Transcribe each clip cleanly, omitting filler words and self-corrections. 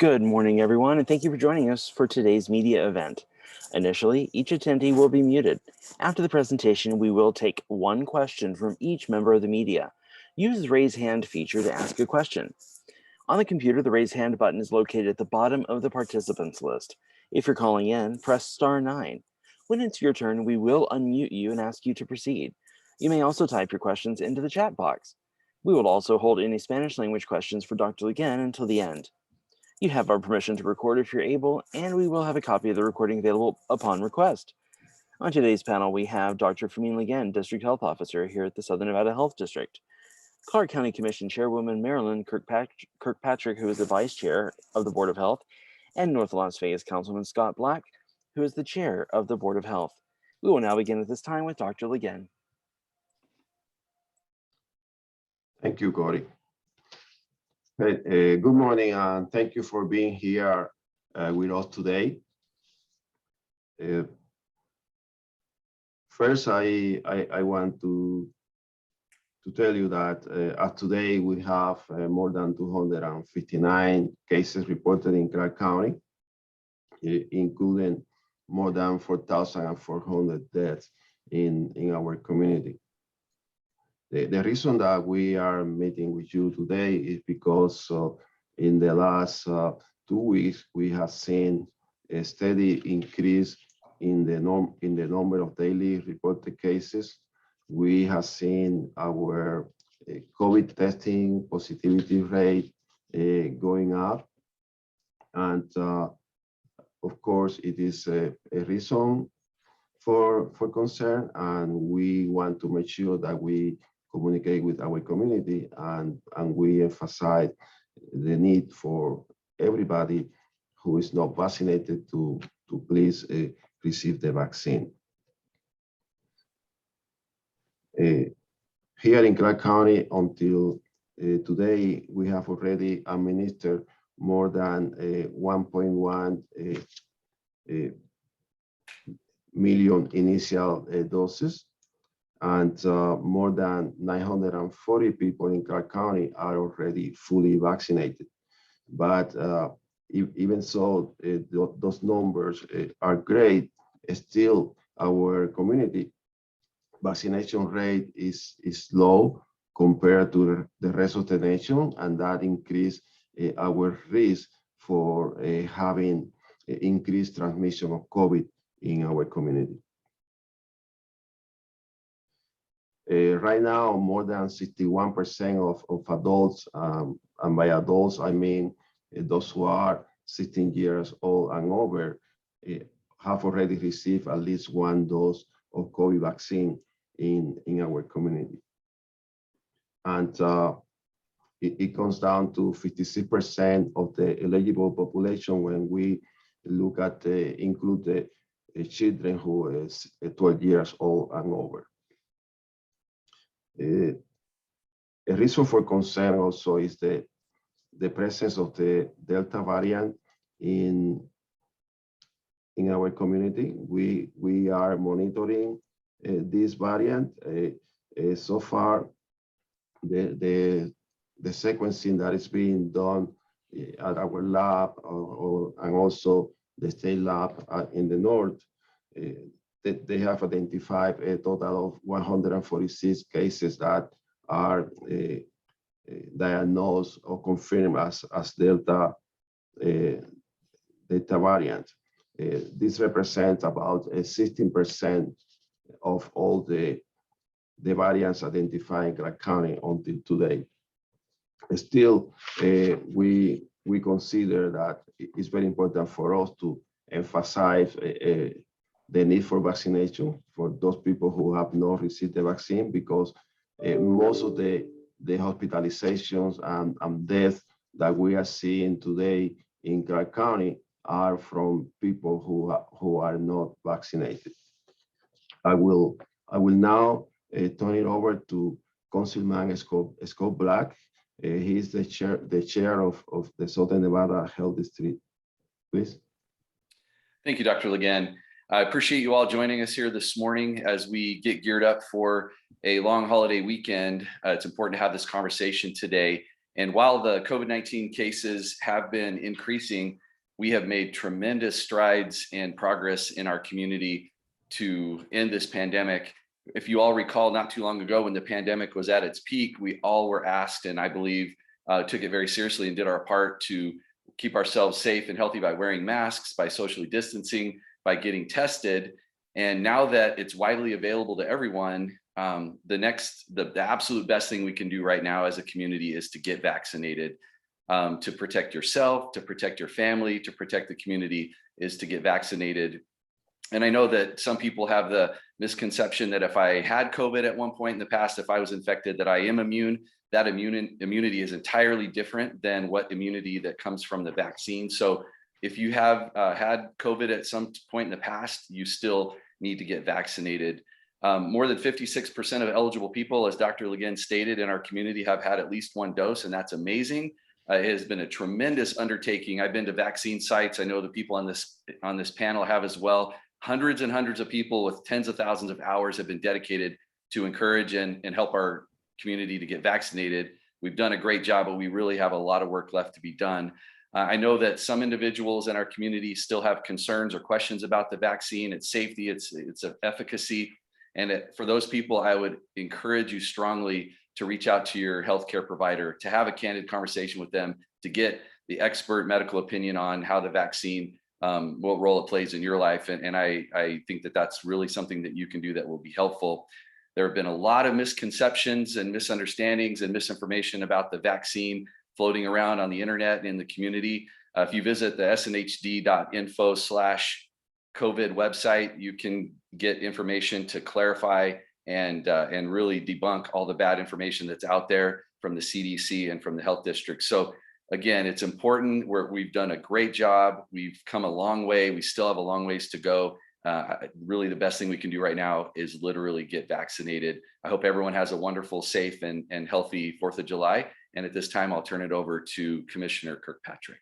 Good morning, everyone, and thank you for joining us for today's media event. Initially, each attendee will be muted. After the presentation, we will take one question from each member of the media. Use the raise hand feature to ask a question. On the computer, the raise hand button is located at the bottom of the participants list. If you're calling in, press *9. When it's your turn, we will unmute you and ask you to proceed. You may also type your questions into the chat box. We will also hold any Spanish language questions for Dr. Ligen until the end. You have our permission to record if you're able, and we will have a copy of the recording available upon request. On today's panel, we have Dr. Fermín Ligen, District Health Officer here at the Southern Nevada Health District. Clark County Commission Chairwoman Marilyn Kirkpatrick, who is the Vice Chair of the Board of Health, and North Las Vegas Councilman Scott Black, who is the Chair of the Board of Health. We will now begin at this time with Dr. Ligen. Thank you, Corey. Good morning, and thank you for being here with us today. First, I want to tell you that as today we have more than 259 cases reported in Clark County, including more than 4,400 deaths in our community. The reason that we are meeting with you today is because in the last 2 weeks, we have seen a steady increase in the number of daily reported cases. We have seen our COVID testing positivity rate going up. And of course, it is a reason for concern, and we want to make sure that we communicate with our community, and we emphasize the need for everybody who is not vaccinated to please receive the vaccine. Here in Clark County, until today, we have already administered more than 1.1 million initial doses. And more than 940 people in Clark County are already fully vaccinated. But even so, those numbers are great. Still, our community vaccination rate is low compared to the rest of the nation, and that increases our risk for having increased transmission of COVID in our community. Right now, more than 61% of adults, and by adults, I mean those who are 16 years old and over, have already received at least one dose of COVID vaccine in our community. And it comes down to 56% of the eligible population when we look at include the children who is 12 years old and over. A reason for concern also is the presence of the Delta variant in our community. We are monitoring this variant. So far, the sequencing that is being done at our lab and also the state lab in the north, they have identified a total of 146 cases that are diagnosed or confirmed as Delta variant. This represents about 16% of all the variants identified in Clark County until today. Still, we consider that it's very important for us to emphasize the need for vaccination for those people who have not received the vaccine, because most of the hospitalizations and deaths that we are seeing today in Clark County are from people who are not vaccinated. I will now turn it over to Councilman Scott Black. He is the chair of the Southern Nevada Health District. Please. Thank you, Dr. Ligen. I appreciate you all joining us here this morning as we get geared up for a long holiday weekend. It's important to have this conversation today And while the COVID-19 cases have been increasing, we have made tremendous strides and progress in our community to end this pandemic. If you all recall, not too long ago when the pandemic was at its peak, we all were asked, and I believe took it very seriously and did our part to keep ourselves safe and healthy by wearing masks, by socially distancing, by getting tested. And now that it's widely available to everyone, the absolute best thing we can do right now as a community is to get vaccinated. To protect yourself, to protect your family, to protect the community is to get vaccinated. And I know that some people have the misconception that if I had COVID at one point in the past, if I was infected, that I am immune. That immunity is entirely different than what immunity that comes from the vaccine. So if you have had COVID at some point in the past, you still need to get vaccinated. More than 56% of eligible people, as Dr. Legend stated, in our community have had at least one dose, and that's amazing. It has been a tremendous undertaking. I've been to vaccine sites. I know the people on this panel have as well. Hundreds and hundreds of people with tens of thousands of hours have been dedicated to encourage and help our community to get vaccinated. We've done a great job, but we really have a lot of work left to be done. I know that some individuals in our community still have concerns or questions about the vaccine, its safety, its efficacy. And for those people, I would encourage you strongly to reach out to your healthcare provider, to have a candid conversation with them, to get the expert medical opinion on how the vaccine, what role it plays in your life. And I think that that's really something that you can do that will be helpful. There have been a lot of misconceptions and misunderstandings and misinformation about the vaccine floating around on the internet and in the community. If you visit the snhd.info/COVID website, you can get information to clarify and really debunk all the bad information that's out there from the CDC and from the health district. So again, it's important. We've done a great job. We've come a long way. We still have a long ways to go. Really, the best thing we can do right now is literally get vaccinated. I hope everyone has a wonderful, safe, and healthy 4th of July. And at this time, I'll turn it over to Commissioner Kirkpatrick.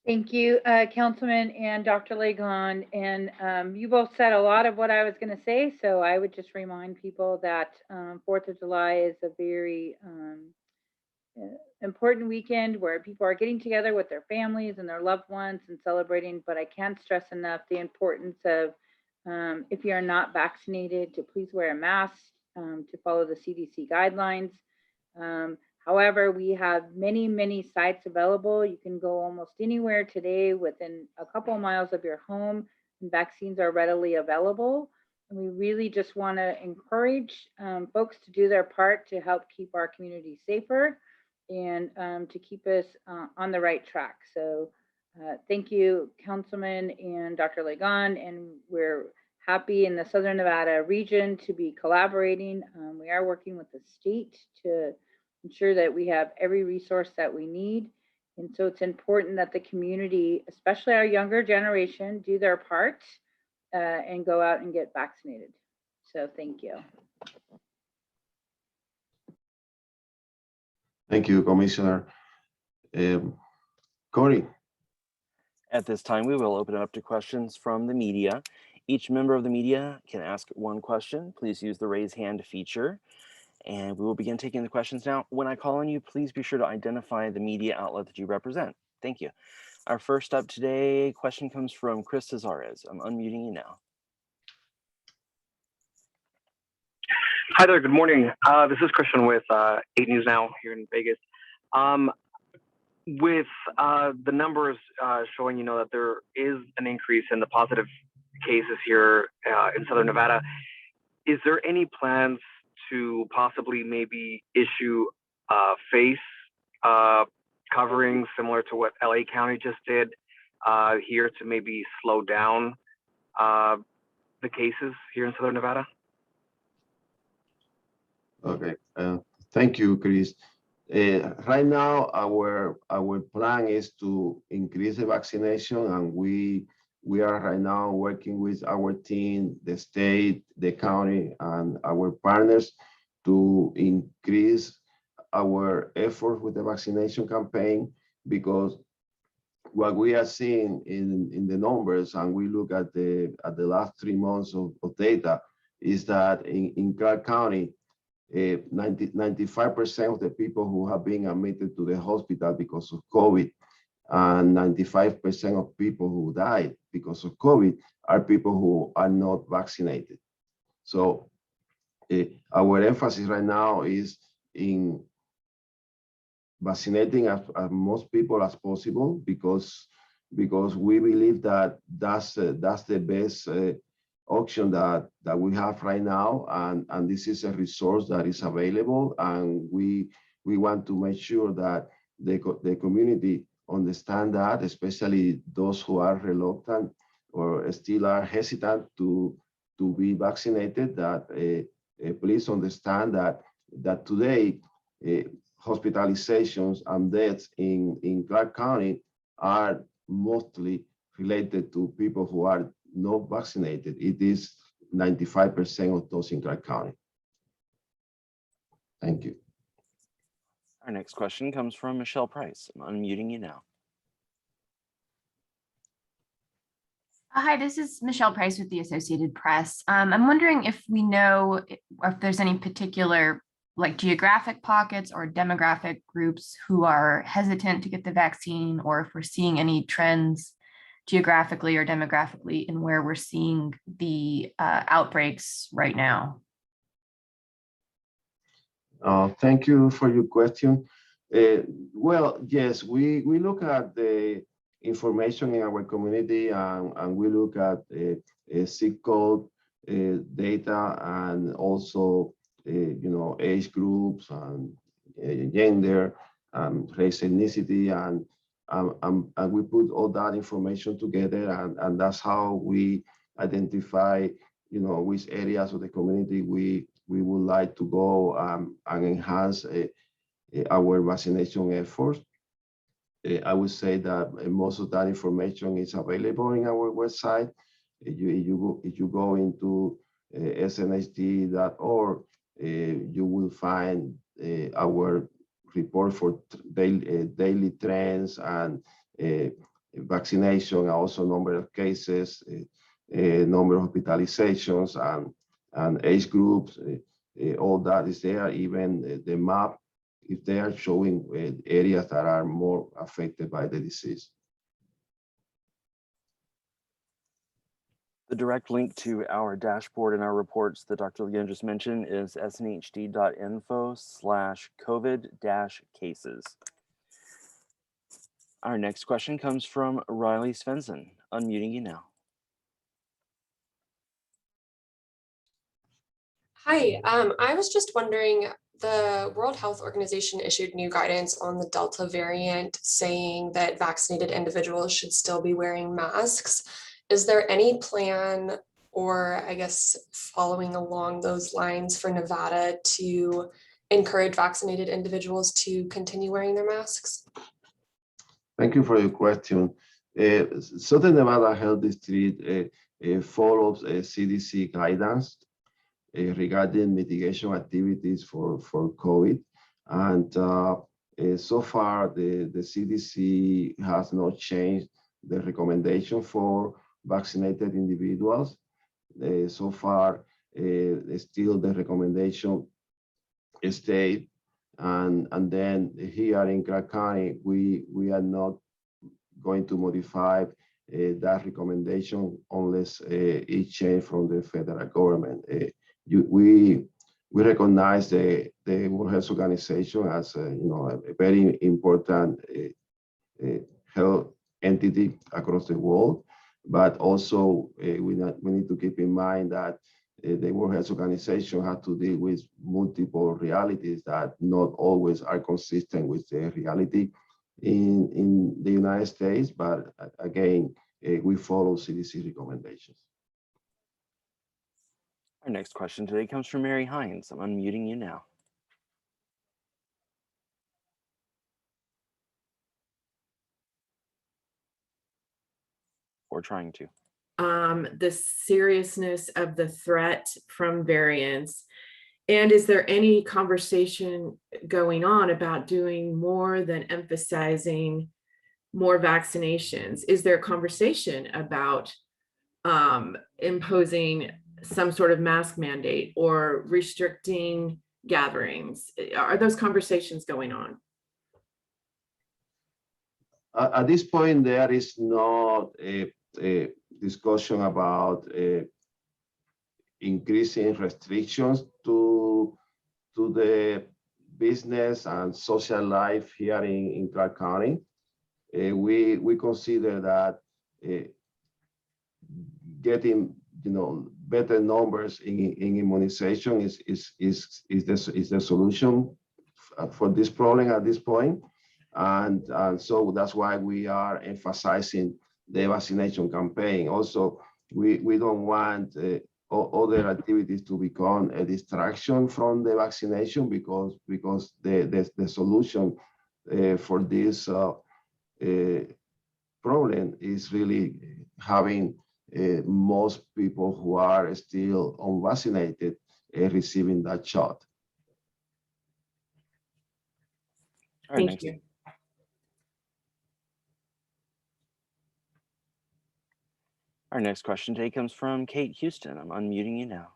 Thank you, Councilman and Dr. Legon. And you both said a lot of what I was going to say. So I would just remind people that 4th of July is a very important weekend where people are getting together with their families and their loved ones and celebrating. But I can't stress enough the importance of, if you are not vaccinated, to please wear a mask, to follow the CDC guidelines. However, we have many, many sites available. You can go almost anywhere today within a couple of miles of your home, and vaccines are readily available. And we really just want to encourage folks to do their part to help keep our community safer and to keep us on the right track. So thank you, Councilman and Dr. Legon, and we're happy in the Southern Nevada region to be collaborating. We are working with the state to ensure that we have every resource that we need. And so it's important that the community, especially our younger generation, do their part and go out and get vaccinated. So thank you. Thank you, Commissioner. Corey. At this time, we will open it up to questions from the media. Each member of the media can ask one question. Please use the raise hand feature. And we will begin taking the questions now. When I call on you, please be sure to identify the media outlet that you represent. Thank you. Our first up today, question comes from Chris Cesares. I'm unmuting you now. Hi there, good morning. This is Christian with 8 News Now here in Vegas. With the numbers showing, that there is an increase in the positive cases here in Southern Nevada, is there any plans to possibly maybe issue face coverings similar to what LA County just did here to maybe slow down the cases here in Southern Nevada? Okay, thank you, Chris. Right now, our plan is to increase the vaccination, and we are right now working with our team, the state, the county, and our partners to increase our effort with the vaccination campaign, because what we are seeing in the numbers, and we look at the last 3 months of data, is that in Clark County, 95% of the people who have been admitted to the hospital because of COVID and 95% of people who died because of COVID are people who are not vaccinated. So our emphasis right now is in vaccinating as most people as possible because we believe that that's the best option that we have right now, and this is a resource that is available, and we want to make sure that the community understand that, especially those who are reluctant or still are hesitant to be vaccinated, that please understand that today hospitalizations and deaths in Clark County are mostly related to people who are not vaccinated. It is 95% of those in Clark County. Thank you. Our next question comes from Michelle Price. I'm unmuting you now. Hi, this is Michelle Price with the Associated Press. I'm wondering if we know if there's any particular like geographic pockets or demographic groups who are hesitant to get the vaccine, or if we're seeing any trends geographically or demographically in where we're seeing the outbreaks right now. Thank you for your question. Well, yes, we look at the information in our community, and we look at zip code data, and also age groups and gender, race, ethnicity, and we put all that information together, and that's how we identify which areas of the community we would like to go and enhance our vaccination efforts. I would say that most of that information is available in our website. If you go into snhd.org, you will find our report for daily trends and vaccination, also number of cases, number of hospitalizations, and age groups. All that is there. Even the map, if they are showing areas that are more affected by the disease. The direct link to our dashboard and our reports that Dr. Leon just mentioned is snhd.info/COVID-cases. Our next question comes from Riley Svensson. Unmuting you now. Hi, I was just wondering, the World Health Organization issued new guidance on the Delta variant saying that vaccinated individuals should still be wearing masks. Is there any plan, or I guess following along those lines, for Nevada to encourage vaccinated individuals to continue wearing their masks? Thank you for your question. Southern Nevada Health District follows CDC guidance regarding mitigation activities for COVID. And so far, the CDC has not changed the recommendation for vaccinated individuals. So far, still the recommendation stayed. And then here in Clark County, we are not going to modify that recommendation unless it changed from the federal government. We recognize the World Health Organization as a very important health entity across the world, but also we need to keep in mind that the World Health Organization has to deal with multiple realities that not always are consistent with the reality in the United States. But again, we follow CDC recommendations. Our next question today comes from Mary Hines. I'm unmuting you now. Or trying to. The seriousness of the threat from variants, and is there any conversation going on about doing more than emphasizing more vaccinations? Is there a conversation about imposing some sort of mask mandate or restricting gatherings? Are those conversations going on? At this point, there is not a discussion about increasing restrictions to the business and social life here in Clark County. We consider that getting better numbers in immunization is the solution for this problem at this point. And so that's why we are emphasizing the vaccination campaign. Also, we don't want other activities to become a distraction from the vaccination, because the solution for this problem is really having most people who are still unvaccinated receiving that shot. All right, Thank you. Our next question today comes from Kate Houston. I'm unmuting you now.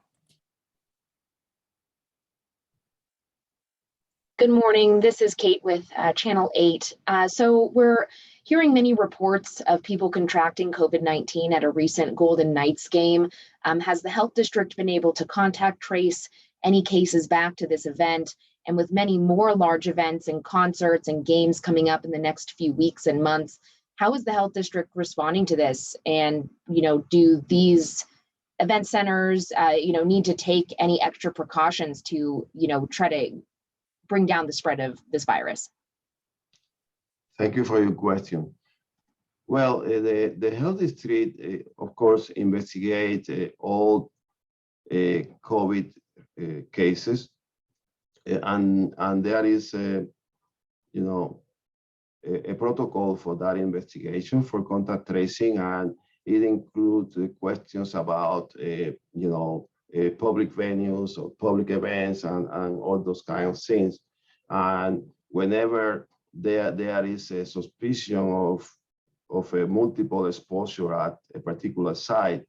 Good morning. This is Kate with Channel 8. So we're hearing many reports of people contracting COVID-19 at a recent Golden Knights game. Has the health district been able to contact trace any cases back to this event? And with many more large events and concerts and games coming up in the next few weeks and months, how is the health district responding to this? And, do these event centers, need to take any extra precautions to, try to bring down the spread of this virus? Thank you for your question. Well, the health district, of course, investigate all COVID cases, and there is a protocol for that investigation for contact tracing, and it includes questions about public venues or public events and all those kind of things. And whenever there is a suspicion of a multiple exposure at a particular site,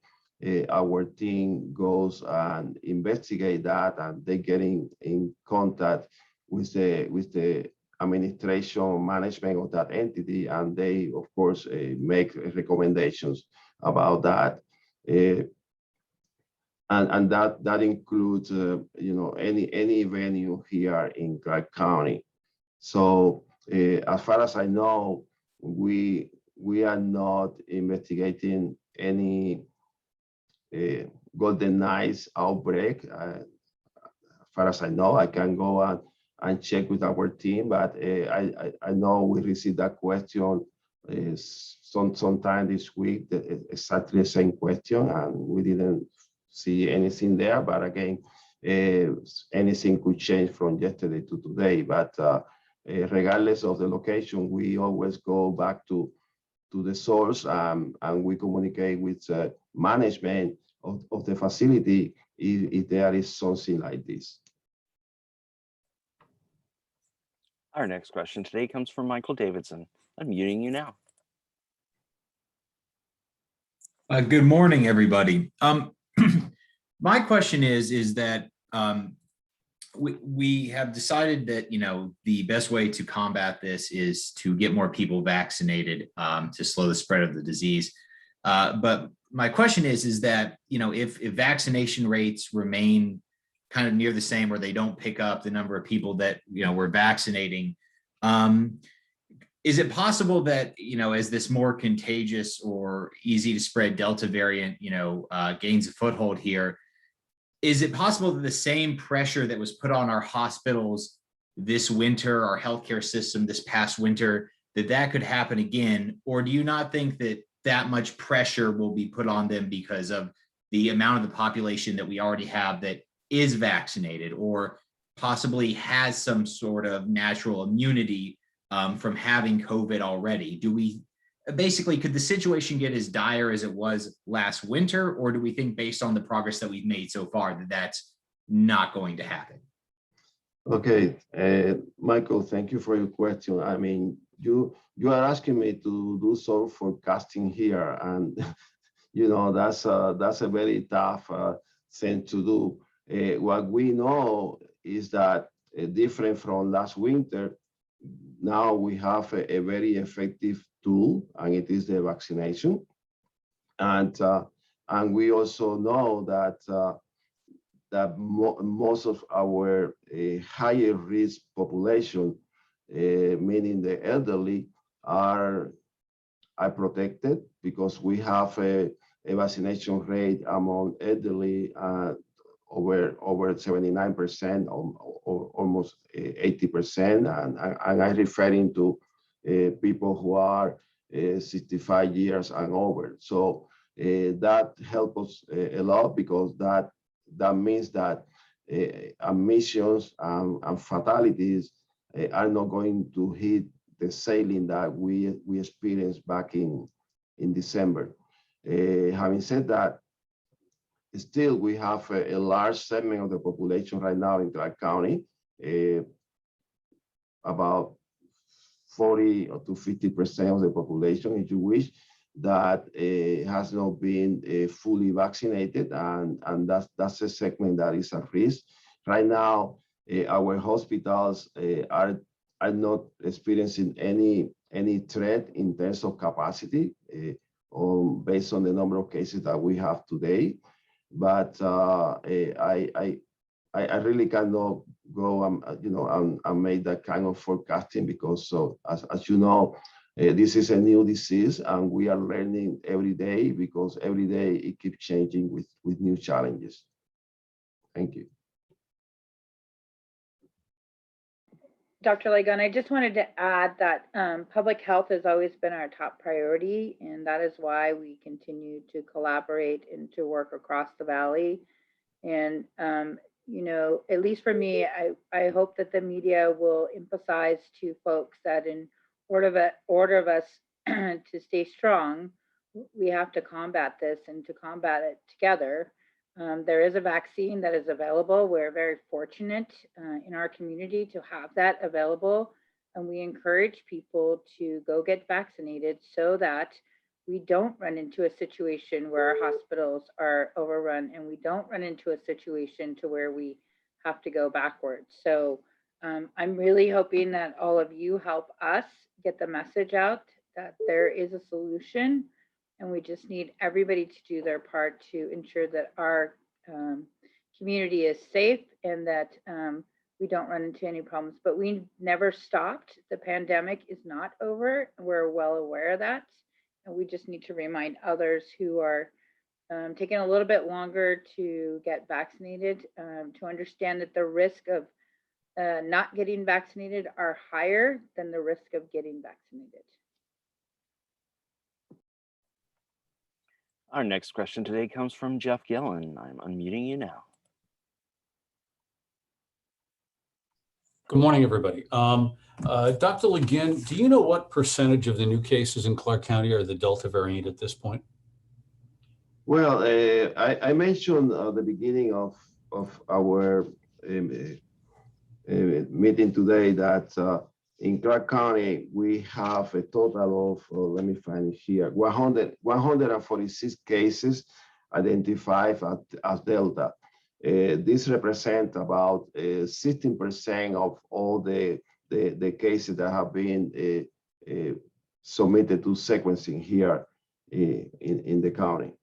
our team goes and investigate that, and they get in contact with the administration management of that entity, and they of course make recommendations about that. And that includes any venue here in Clark County. So as far as I know, we are not investigating any Golden Knights outbreak. As far as I know, I can go and check with our team, but I know we received that question sometime this week, exactly the same question, and we didn't see anything there. But again, anything could change from yesterday to today. But regardless of the location, we always go back to the source, and we communicate with management of the facility if there is something like this. Our next question today comes from Michael Davidson. I'm muting you now. Good morning, everybody. My question is that we have decided that the best way to combat this is to get more people vaccinated to slow the spread of the disease. But my question is that if vaccination rates remain kind of near the same, or they don't pick up the number of people that we're vaccinating, is it possible that as this more contagious or easy to spread Delta variant gains a foothold here, is it possible that the same pressure that was put on our hospitals this winter, our healthcare system this past winter, that could happen again? Or do you not think that much pressure will be put on them because of the amount of the population that we already have that is vaccinated, or possibly has some sort of natural immunity from having COVID already? Could the situation get as dire as it was last winter, or do we think, based on the progress that we've made so far, that that's not going to happen? Okay, Michael, thank you for your question. I mean, you are asking me to do some forecasting here, and that's a very tough thing to do. What we know is that different from last winter, now we have a very effective tool, and it is the vaccination. And we also know that most of our higher risk population, meaning the elderly, are protected because we have a vaccination rate among elderly over 79% or almost 80%, and I'm referring to people who are 65 years and over. So that helps us a lot, because that means that admissions and fatalities are not going to hit the ceiling that we experienced back in December. Having said that, still we have a large segment of the population right now in Clark County, about 40 to 50% of the population, if you wish, that has not been fully vaccinated, and that's a segment that is at risk. Right now, our hospitals are not experiencing any threat in terms of capacity, based on the number of cases that we have today. But I really cannot go and make that kind of forecasting, because as you know, this is a new disease, and we are learning every day, because every day it keeps changing with new challenges. Thank you. Dr. Lagon, I just wanted to add that public health has always been our top priority, and that is why we continue to collaborate and to work across the valley. And you know, at least for me, I hope that the media will emphasize to folks that in order of us to stay strong, we have to combat this, and to combat it together. There is a vaccine that is available. We're very fortunate in our community to have that available, and we encourage people to go get vaccinated so that we don't run into a situation where our hospitals are overrun, and we don't run into a situation to where we have to go backwards. So I'm really hoping that all of you help us get the message out that there is a solution, and we just need everybody to do their part to ensure that our community is safe, and that we don't run into any problems. But we never stopped. The pandemic is not over. We're well aware of that. And we just need to remind others who are taking a little bit longer to get vaccinated to understand that the risk of not getting vaccinated are higher than the risk of getting vaccinated. Our next question today comes from Jeff Gillen. I'm unmuting you now. Good morning, everybody. Dr. Lagon, do you know what percentage of the new cases in Clark County are the Delta variant at this point? Well, I mentioned at the beginning of our meeting today that in Clark County, we have a total of, let me find it here, 146 cases identified as Delta. This represents about 16% of all the cases that have been submitted to sequencing here in the county.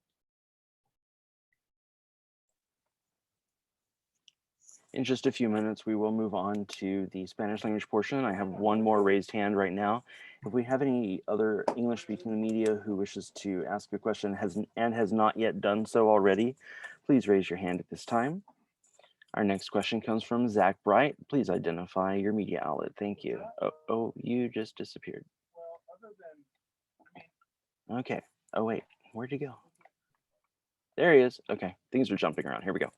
In just a few minutes, we will move on to the Spanish language portion. I have one more raised hand right now. If we have any other English-speaking media who wishes to ask a question and has not yet done so already, please raise your hand at this time. Our next question comes from Zach Bright. Please identify your media outlet. Thank you. Oh, you just disappeared. Okay. Oh, wait, where'd you go? There he is. Okay, things are jumping around. Here we go.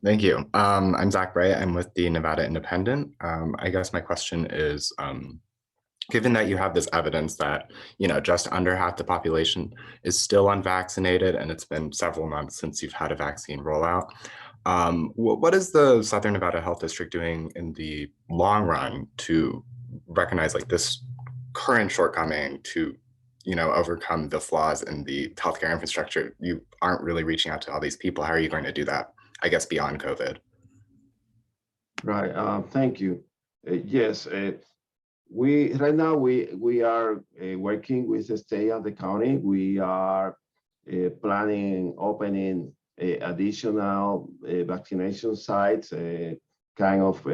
Thank you. I'm Zach Bright. I'm with the Nevada Independent. I guess my question is, given that you have this evidence that, just under half the population is still unvaccinated, and it's been several months since you've had a vaccine rollout, what is the Southern Nevada Health District doing in the long run to recognize like this current shortcoming to, overcome the flaws in the healthcare infrastructure? You aren't really reaching out to all these people. How are you going to do that? I guess beyond COVID? Right. Thank you. Yes. We right now we are working with the state and the county. We are planning opening additional vaccination sites, kind of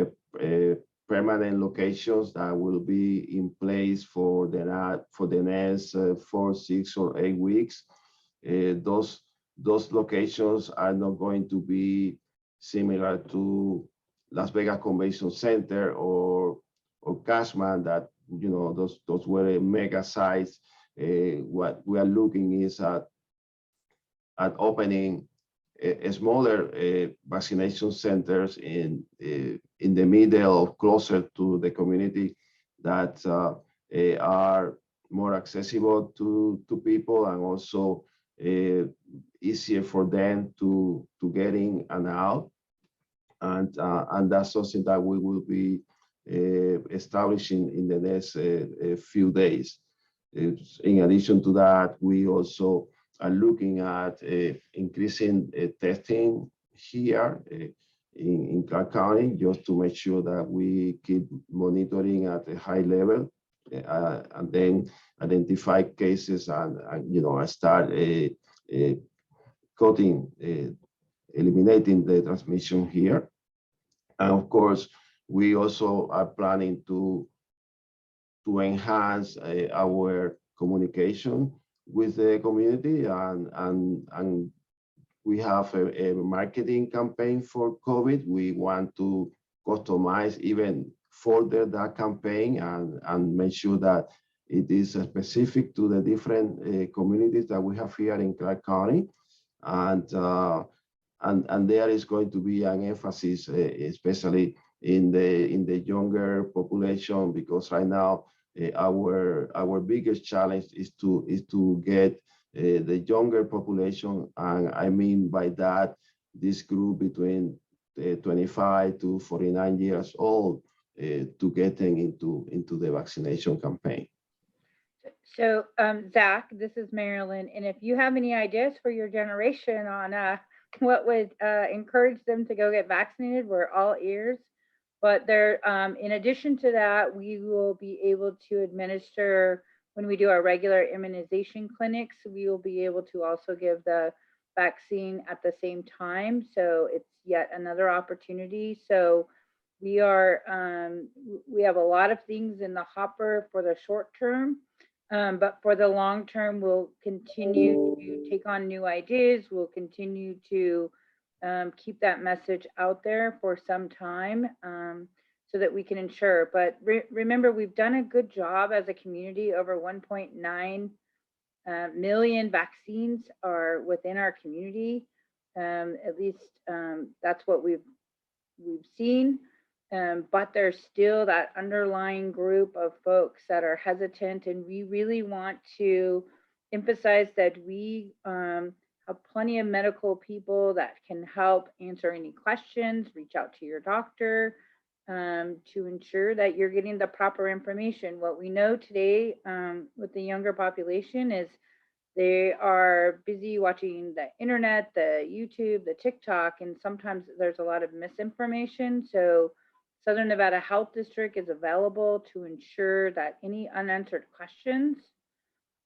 permanent locations that will be in place for the next 4, 6, or 8 weeks. Those locations are not going to be similar to Las Vegas Convention Center or Cashman, that those were mega sites. What we are looking is at opening a smaller vaccination centers in the middle or closer to the community that are more accessible to people, and also easier for them to get in and out. And that's something that we will be establishing in the next few days. In addition to that, we also are looking at increasing testing here in Clark County, just to make sure that we keep monitoring at a high level, and then identify cases and start eliminating the transmission here. And of course, we also are planning to enhance our communication with the community, and we have a marketing campaign for COVID. We want to customize even further that campaign and make sure that it is specific to the different communities that we have here in Clark County. And there is going to be an emphasis, especially in the younger population, because right now our biggest challenge is to get the younger population, and I mean by that this group between 25 to 49 years old, to get them into the vaccination campaign. So Zach, this is Marilyn, and if you have any ideas for your generation on what would encourage them to go get vaccinated, we're all ears. But there, in addition to that, we will be able to administer, when we do our regular immunization clinics, we will be able to also give the vaccine at the same time. So it's yet another opportunity. So we have a lot of things in the hopper for the short term. But for the long term, we'll continue to take on new ideas. We'll continue to keep that message out there for some time, so that we can ensure. But remember, we've done a good job as a community. Over 1.9 million vaccines are within our community. At least that's what we've seen. But there's still that underlying group of folks that are hesitant, and we really want to emphasize that we have plenty of medical people that can help answer any questions. Reach out to your doctor to ensure that you're getting the proper information. What we know today with the younger population is they are busy watching the internet, the YouTube, the TikTok, and sometimes there's a lot of misinformation. So Southern Nevada Health District is available to ensure that any unanswered questions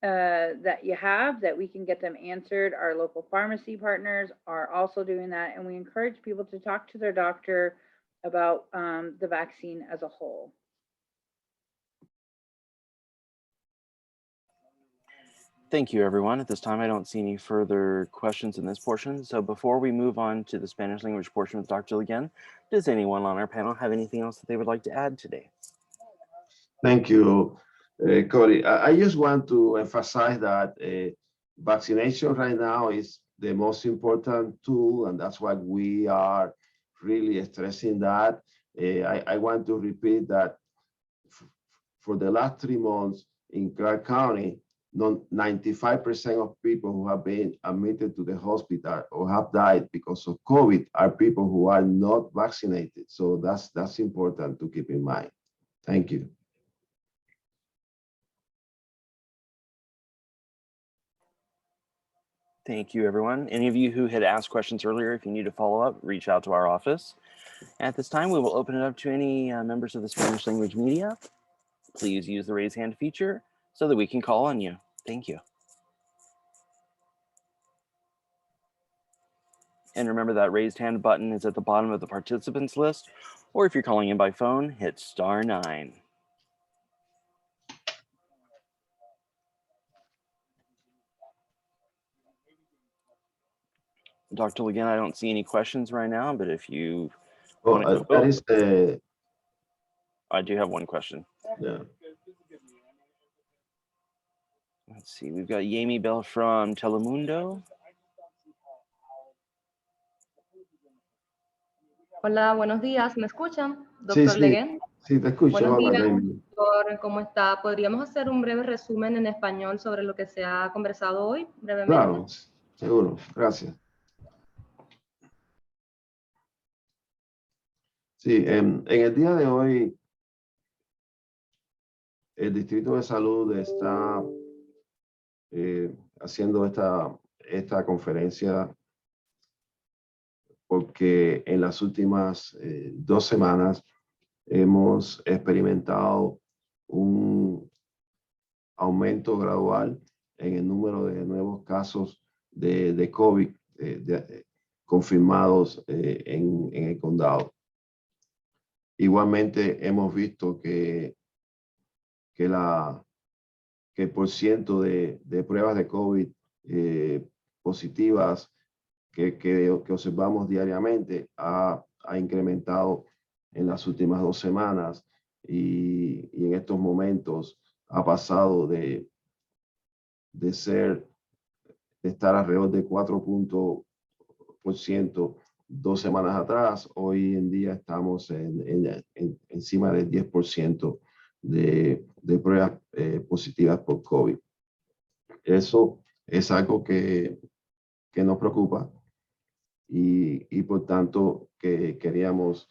that you have, that we can get them answered. Our local pharmacy partners are also doing that, and we encourage people to talk to their doctor about the vaccine as a whole. Thank you, everyone. At this time, I don't see any further questions in this portion. So before we move on to the Spanish language portion with Dr. Ligon, does anyone on our panel have anything else that they would like to add today? Thank you, Cody. I just want to emphasize that vaccination right now is the most important tool, and that's why we are really stressing that. I want to repeat that for the last 3 months in Clark County, 95% of people who have been admitted to the hospital or have died because of COVID are people who are not vaccinated. So that's important to keep in mind. Thank you. Thank you, everyone. Any of you who had asked questions earlier, if you need to follow up, reach out to our office. At this time, we will open it up to any members of the Spanish language media. Please use the raise hand feature so that we can call on you. Thank you. And remember that raised hand button is at the bottom of the participants list, or if you're calling in by phone, hit *9. Dr. Ligon, I don't see any questions right now, but if you want to, that is I do have one question. yeah. Let's see, we've got Yami Bell from Telemundo. Hola, buenos días. ¿Me escuchan? Sí, Doctor sí, Leguen. sí, te escucho. Buenos Hola, días, Jamie. doctor. ¿Cómo está? ¿Podríamos hacer un breve resumen en español sobre lo que se ha conversado hoy, brevemente? Claro, seguro. Gracias. Sí, en el día de hoy, el Distrito de Salud está haciendo esta conferencia porque en las últimas 2 semanas hemos experimentado un aumento gradual en el número de nuevos casos de COVID confirmados en el condado. Igualmente hemos visto que el porciento de pruebas de COVID positivas que observamos diariamente ha incrementado en las últimas 2 semanas y en estos momentos ha pasado de estar alrededor de 4% 2 semanas atrás. Hoy en día estamos encima del 10% de pruebas positivas por COVID. Eso es algo que nos preocupa y por tanto que queríamos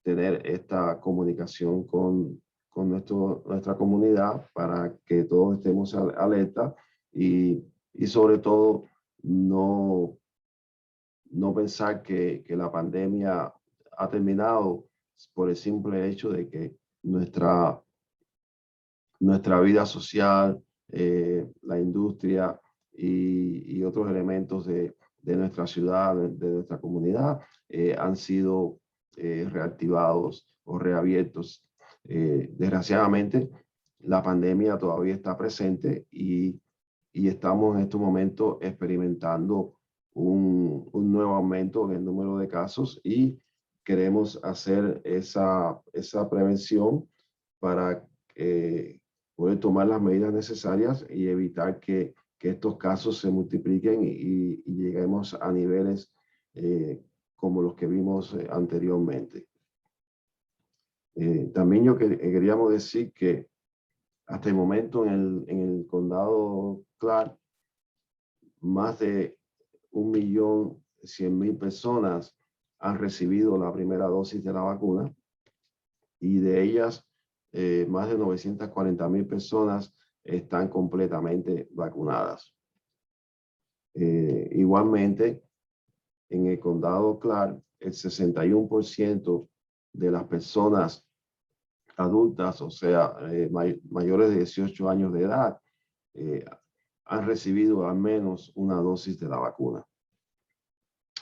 tener esta comunicación con nuestra comunidad para que todos estemos alerta y sobre todo no pensar que la pandemia ha terminado por el simple hecho de que nuestra vida social, la industria y otros elementos de nuestra ciudad, de nuestra comunidad, han sido reactivados o reabiertos. Desgraciadamente, la pandemia todavía está presente y estamos en estos momentos experimentando un nuevo aumento en el número de casos y queremos hacer esa prevención para poder tomar las medidas necesarias y evitar que estos casos se multipliquen y lleguemos a niveles como los que vimos anteriormente. También queríamos decir que hasta el momento en el condado Clark, más de 1.100.000 personas han recibido la primera dosis de la vacuna y de ellas más de 940.000 personas están completamente vacunadas. Igualmente, en el condado Clark, el 61% de las personas adultas, o sea, mayores de 18 años de edad, han recibido al menos una dosis de la vacuna.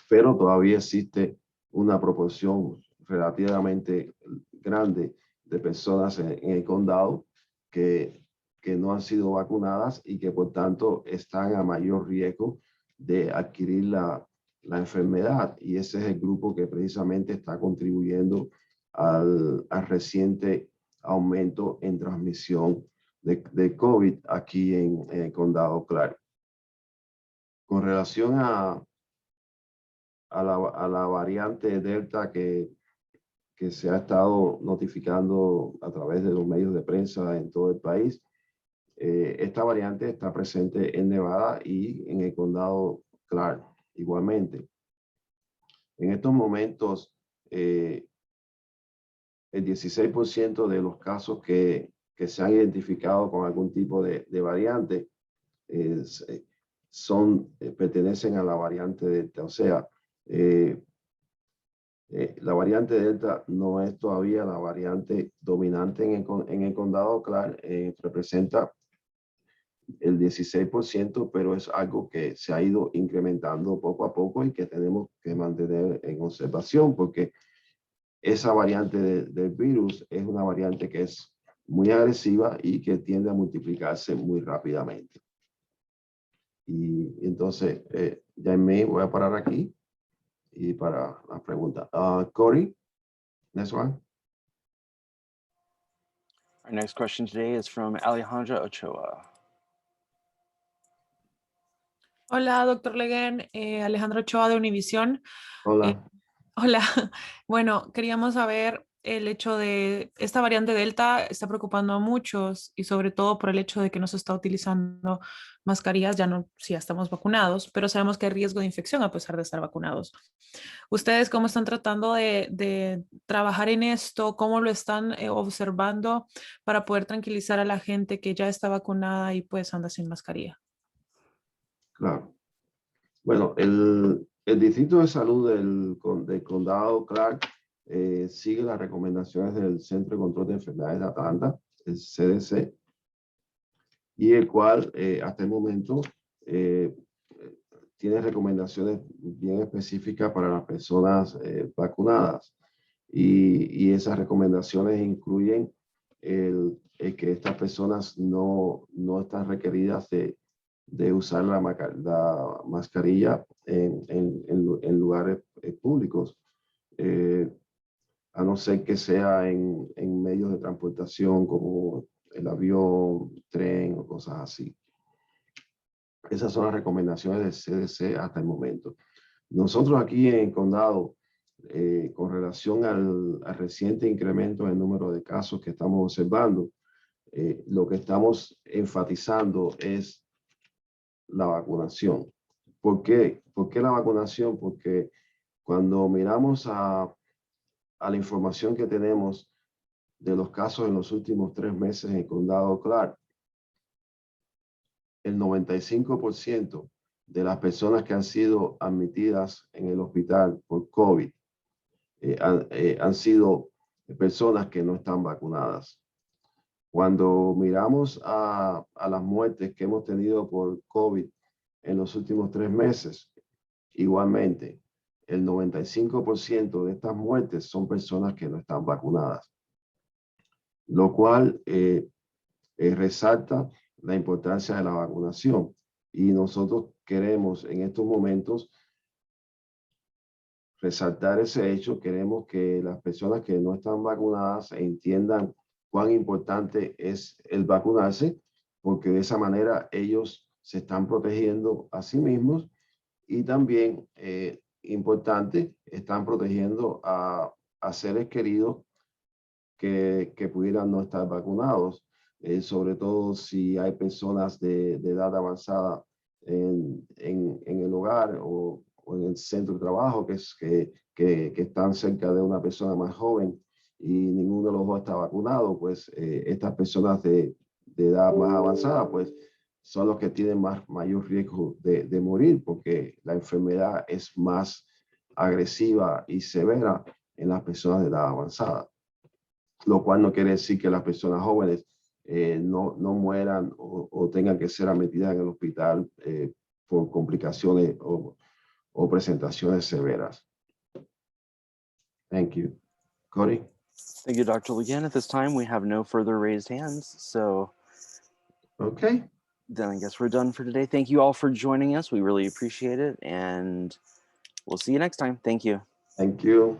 Pero todavía existe una proporción relativamente grande de personas en el condado que no han sido vacunadas y que por tanto están a mayor riesgo de adquirir la enfermedad. Y ese es el grupo que precisamente está contribuyendo al reciente aumento en transmisión de COVID aquí en el condado Clark. Con relación a la variante Delta que se ha estado notificando a través de los medios de prensa en todo el país, esta variante está presente en Nevada y en el condado Clark igualmente. En estos momentos, el 16% de los casos que se han identificado con algún tipo de variante pertenecen a la variante Delta. O sea, la variante Delta no es todavía la variante dominante en el condado Clark, representa el 16%, pero es algo que se ha ido incrementando poco a poco y que tenemos que mantener en observación, porque esa variante del virus es una variante que es muy agresiva y que tiende a multiplicarse muy rápidamente. Y entonces, ya me voy a parar aquí y para la pregunta. Corey, next one. Our next question today is from Alejandra Ochoa. Hola, doctor Leguen, Alejandro Ochoa de Univisión. Hola. Hola, bueno, queríamos saber el hecho de esta variante Delta está preocupando a muchos y sobre todo por el hecho de que no se está utilizando mascarillas, ya no, si ya estamos vacunados, pero sabemos que hay riesgo de infección a pesar de estar vacunados. ¿Ustedes cómo están tratando de trabajar en esto? ¿Cómo lo están observando para poder tranquilizar a la gente que ya está vacunada y pues anda sin mascarilla? Claro. Bueno, el Distrito de Salud del Condado Clark sigue las recomendaciones del Centro de Control de Enfermedades de Atlanta, el CDC, y el cual hasta el momento tiene recomendaciones bien específicas para las personas vacunadas. Y esas recomendaciones incluyen el que estas personas no están requeridas de usar la mascarilla en lugares públicos, a no ser que sea en medios de transportación como el avión, tren o cosas así. Esas son las recomendaciones del CDC hasta el momento. Nosotros aquí en el condado, con relación al reciente incremento en el número de casos que estamos observando, lo que estamos enfatizando es la vacunación. ¿Por qué? ¿Por qué la vacunación? Porque cuando miramos a la información que tenemos de los casos en los últimos 3 meses en el condado Clark, el 95% de las personas que han sido admitidas en el hospital por COVID han sido personas que no están vacunadas. Cuando miramos a las muertes que hemos tenido por COVID en los últimos 3 meses, igualmente, el 95% de estas muertes son personas que no están vacunadas, lo cual resalta la importancia de la vacunación. Y nosotros queremos en estos momentos resaltar ese hecho. Queremos que las personas que no están vacunadas entiendan cuán importante es el vacunarse, porque de esa manera ellos se están protegiendo a sí mismos y también, importante, están protegiendo a seres queridos que pudieran no estar vacunados, sobre todo si hay personas de edad avanzada en el hogar o en el centro de trabajo que están cerca de una persona más joven y ninguno de los dos está vacunado, pues estas personas de edad más avanzada, pues son los que tienen mayor riesgo de morir, porque la enfermedad es más agresiva y severa en las personas de edad avanzada. Lo cual no quiere decir que las personas jóvenes no mueran o tengan que ser admitidas en el hospital por complicaciones o presentaciones severas. Thank you. Cody? Thank you, Dr. Legin. At this time, we have no further raised hands. So okay, then I guess we're done for today. Thank you all for joining us. We really appreciate it. And we'll see you next time. Thank you. Thank you.